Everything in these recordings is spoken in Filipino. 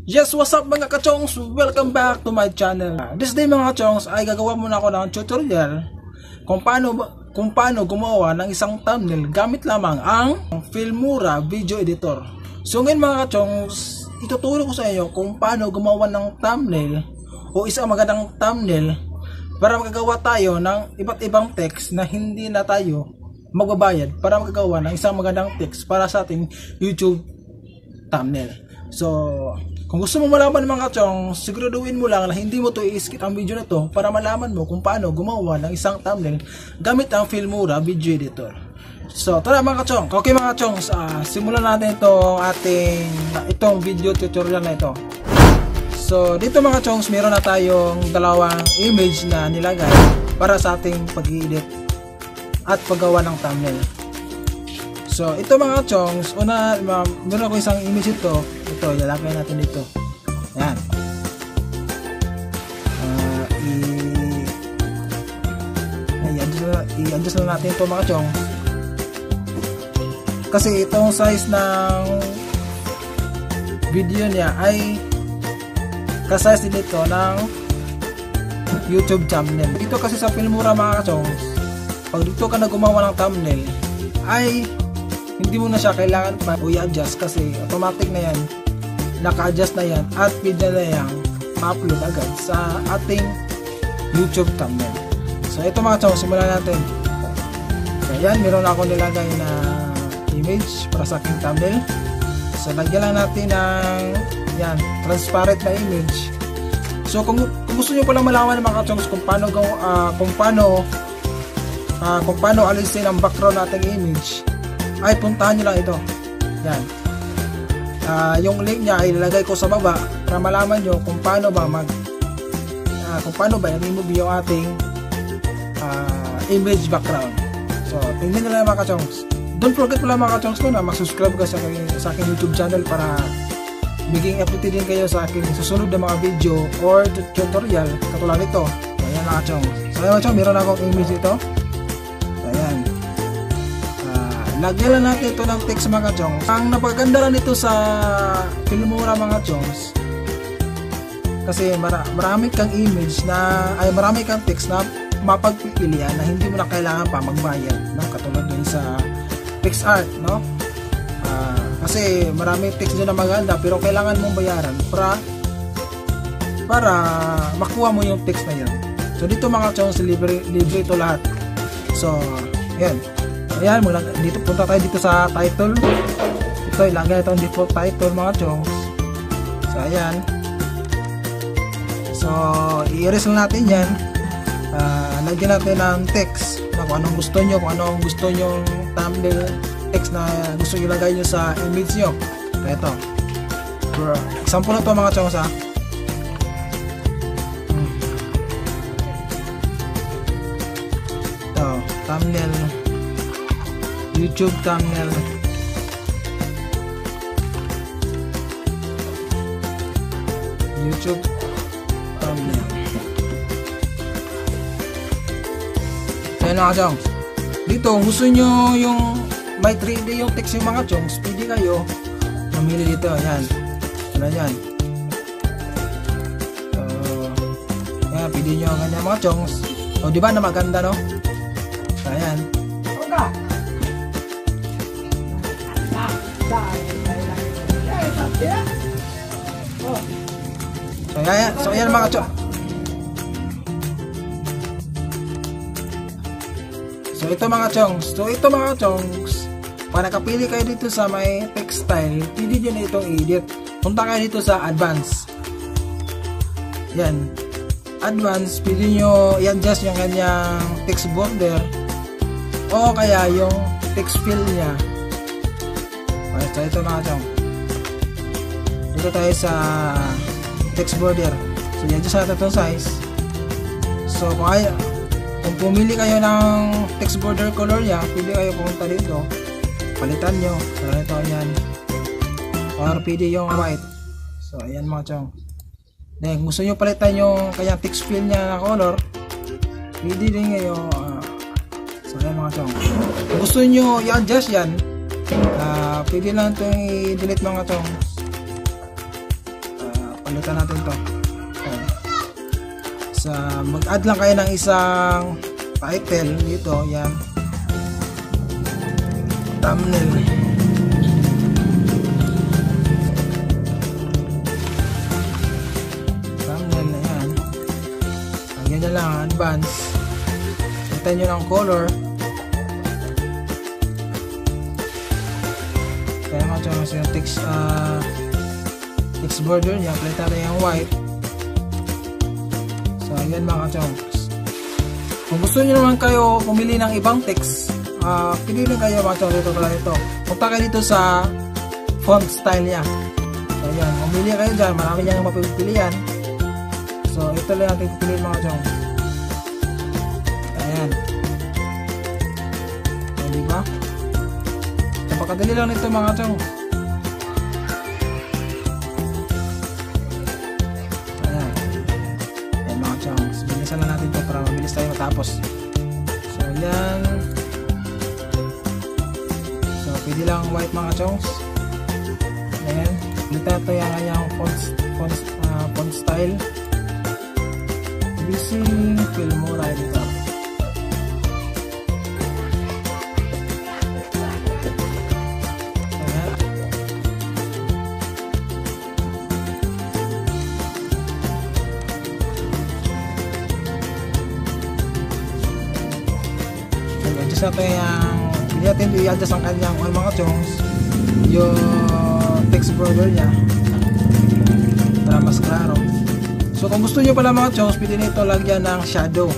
Yes, what's up mga kachongs? Welcome back to my channel. This day mga kachongs ay gagawa muna ako ng tutorial kung paano gumawa ng isang thumbnail gamit lamang ang Filmora Video Editor. So ngayon mga kachongs, ituturo ko sa inyo kung paano gumawa ng thumbnail o isang magandang thumbnail para magagawa tayo ng iba't ibang text na hindi na tayo magbabayad para magagawa ng isang magandang text para sa ating YouTube thumbnail. So, kung gusto mo malaman mga kachong, siguraduhin mo lang na hindi mo to i-skip ang video na to para malaman mo kung paano gumawa ng isang thumbnail gamit ang Filmora Video Editor. So, tara mga kachong. Okay mga kachong, simulan natin itong video tutorial na ito. So, dito mga kachong, meron na tayong dalawang image na nilagay para sa ating pag-i-edit at paggawa ng thumbnail. So, ito mga chongs, meron ako isang image ito. Ito, ilalagay natin dito. Yan. I-adjust na natin ito mga chong. Kasi itong size ng video niya ay ka-size din ito ng YouTube thumbnail. Dito kasi sa Filmora mga chongs, pag dito ka na gumawa ng thumbnail, ay hindi mo na siya kailangan pa i-adjust kasi automatic na yan, naka-adjust na yan at pwede na yan ma-upload agad sa ating YouTube thumbnail. So ito mga chong, simulan natin. So yan, meron ako nilagay na image para sa aking thumbnail. So lagyan lang natin ng yan, transparent na image. So kung gusto nyo palang malaman mga chongs kung paano alisin ang background nating image, ay puntahan nyo lang ito. Yan. Yung link niya ay ilalagay ko sa baba para malaman nyo kung paano ba i-remove yung ating image background. So, tingnan nyo lang mga kachongs. Don't forget pala mga kachongs na mag-subscribe ka sa aking YouTube channel para maging updated din kayo sa aking susunod na mga video or tutorial katulad nito. Ayan mga kachongs. So, ayan mga kachongs, meron akong image ito. So, ayan. Lagyan lang natin ito ng text mga chongs. Ang napaganda lang nito sa Filmora mga chongs, kasi marami kang image marami kang text na mapagpipilian na hindi mo na kailangan pa magbayad, no? Katulad din sa PicsArt, no? Kasi marami text doon na maganda pero kailangan mong bayaran para makuha mo yung text na yun. So dito mga chongs, libre ito lahat. So yan. Ayan, dito punta tayo dito sa title. Ito, ilagay itong default title mga chongs. So, ayan. So, i-erase lang natin yan. Lagyan natin ng text na kung anong gusto nyo, kung anong gusto nyo thumbnail text na gusto nyo lagay nyo sa image nyo. So, ito. Example na ito mga chongs ha. Ito, thumbnail. YouTube thumbnail. YouTube thumbnail. Ayan mga chongs. Dito, gusto nyo yung may 3D yung text yung mga chongs, pwede kayo mamili dito. Ayan. Ano yan? So, ayan, pwede nyo ganyan mga chongs. O, diba na maganda, no? So, ayan. So ayan mga chongs. So ito mga chongs, pag nakapili kayo dito sa may text style, pwede nyo na itong edit. Punta kayo dito sa advance. Yan, advance, pwede nyo i-adjust yung kanyang text border o kaya yung text fill nya. So ito mga chongs, dito tayo sa text border. So i-adjust natin itong size. So kung pumili kayo ng text border color nya, pwede kayo pumunta dito, palitan nyo. So ito yan, or pwede yung white. So ayan mga chong. Then gusto nyo palitan yung kanyang text fill nya na color, pwede din kayo. So ayan mga chong. Kung gusto nyo i-adjust yan, pwede lang itong i-delete mga chong. Palitan natin to. Ayan. Mag-add lang kayo ng isang title dito. Yan. Thumbnail. Thumbnail na yan. Lagyan nyo lang advance. Set nyo ng color. Kaya mga chongs yung text border niya. Palitan natin yung white. So ayan mga chongs. Kung gusto nyo naman kayo pumili ng ibang text, pili rin kayo mga chongs. Dito pala ito. Punta kayo dito sa font style niya. So ayan, pumili kayo dyan. Marami niyang mapipilian. So ito lang natin pipiliin mga chongs. Ayan. So, diba? Napakadali lang nito mga chongs. Bilisan na natin ito para mabilis tayo matapos. So yan. So pwede lang white mga chongs. Ayan. Pilitan ito yung kanyang font style. BC Filmora dito. Adjust natin yung hindi natin i-adjust ang kanyang mga chongs yung text border niya para mas klaro. So kung gusto nyo pala mga chongs, pwede nito lagyan ng shadow.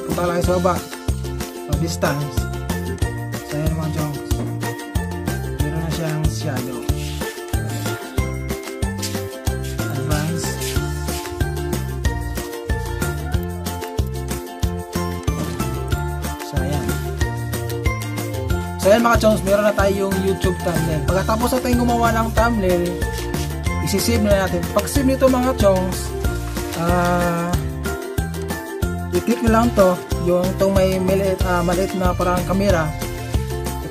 Punta lang sa baba o distance. So yan mga chongs, meron na siyang shadow. Advance. So ayan mga chongs, meron na tayong YouTube thumbnail. Pagkatapos natin gumawa ng thumbnail, isi-save na natin. Pag save nito mga chongs, i-click nyo lang to, yung itong may maliit na parang camera.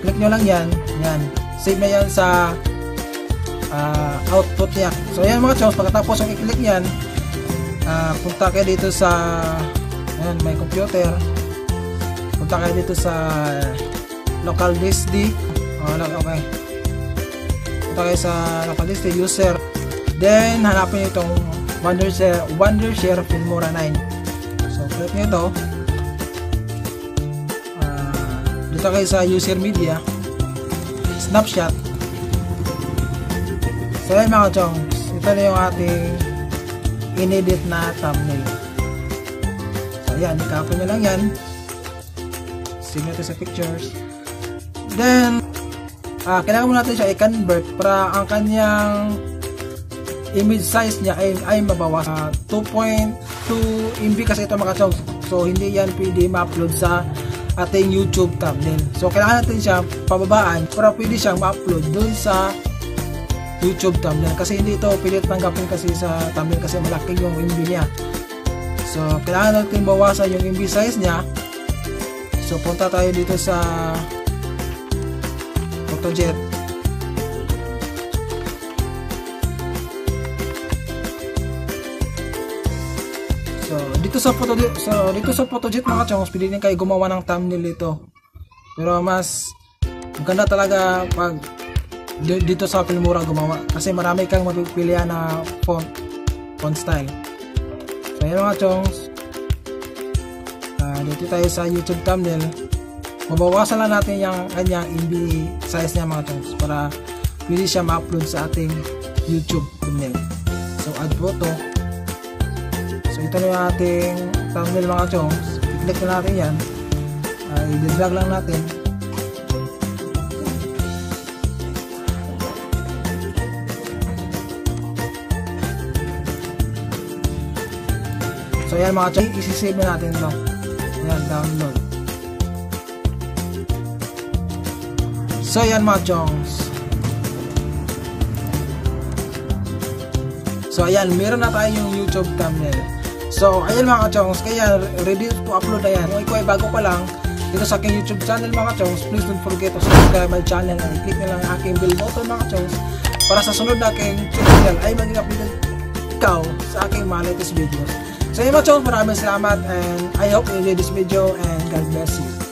I-click nyo lang yan. Yan. Save na yan sa output niya. So ayan mga chongs, pagkatapos yung i-click yan, punta kayo dito sa ayan, may computer. Punta kayo dito sa local disk D. Okay. Punta kayo sa local disk D, user. Then, hanapin nyo itong Wondershare Filmora 9. So, click nyo ito. Dito kayo sa user media. Snapshot. So, ayan mga chongs. Ito na yung ating inedit na thumbnail. So, ayan. I-copy nyo lang yan. Save nyo ito sa pictures. Then, kailangan mo natin siya i-convert para ang kanyang image size niya ay mabawas. 2.2 MB kasi ito mga chongs. So, hindi yan pwede ma-upload sa ating YouTube thumbnail. So, kailangan natin siya pababaan para pwede siyang ma-upload dun sa YouTube thumbnail. Kasi hindi ito pwede tanggapin kasi sa thumbnail kasi malaki yung MB niya. So, kailangan natin bawasan yung MB size niya. So, punta tayo dito sa Photojet. So dito sa Photojet mga chongs, pwede din kayo gumawa ng thumbnail dito. Pero mas maganda talaga pag dito sa Filmora gumawa kasi marami kang mapipilian na font style. So yan mga chongs. Dito tayo sa YouTube thumbnail. Mabawasan lang natin yung kanyang MB size niya mga chongs para pwede siya ma-upload sa ating YouTube thumbnail. So add photo. So ito na yung ating thumbnail mga chongs. I-click na natin yan. I-drag lang natin. So yan mga chongs, isi-save na natin ito. Yan, download. So yan mga chongs. So ayan, meron na tayong YouTube thumbnail. So ayan mga chongs, kaya ready to upload na yan. Kung ikaw ay bago pa lang dito sa aking YouTube channel mga chongs, please don't forget to subscribe my channel and click na lang ang aking bell button mga chongs para sa sunod na aking tutorial ay maging updated ikaw sa aking mga latest videos. So yun mga chongs, maraming salamat and I hope you enjoy this video and God bless you.